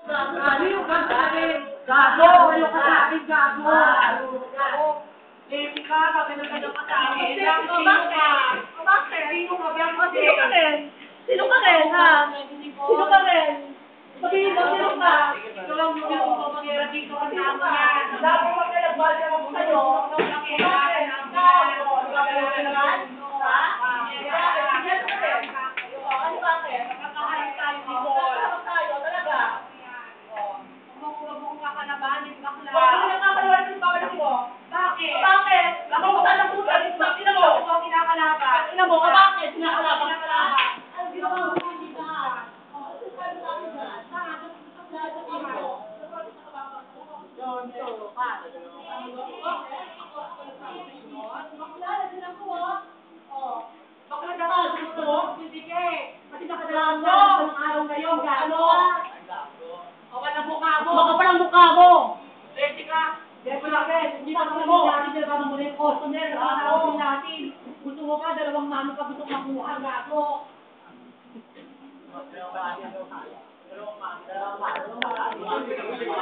Ano yung kagabi? Gago! Ano ka sa akin, gago? Gago! Baby ka, maganda ka sa akin. Sino ka? Bakit? Sino ka? Sino ka rin? Sino ka rin, ha? Sino ka rin? Sabihin mo, sino ka? Ito lang yung pamagira dito ka sa akin. Dapat mo kayo nagbalya mo sa'yo. Bakit? Ano bakit? Nakakaharap tayo dito. Nakakaharap tayo, talaga. Bumubunga ka na ba? Bakla. Bakit nakakalawan yung bawal mo? Bakit? Bakit? Ako mo sana po sa lista. Sino mo? Ako kinakalaban. Sino mo? Bakit? Kinakalaban. Kinakalaban. Ano ginawa mo sa hindi ka? Sabi sa akin dyan. Yun, so, pa. Bakla, din ako, oh. Bakla na ba? Gusto? Hindi ka eh. Kasi nakadalaan mo. Ang araw ngayon, gaano? Baka ng mukha mo. Baka pa ng mukha mo. Ready ka? Yes, bakit? Hindi pa naman natin, dalawa mo muna yung customer. Nakakawin natin. Gusto mo pa, dalawang mano ka gusto makuha. Gago. Dalawang mano.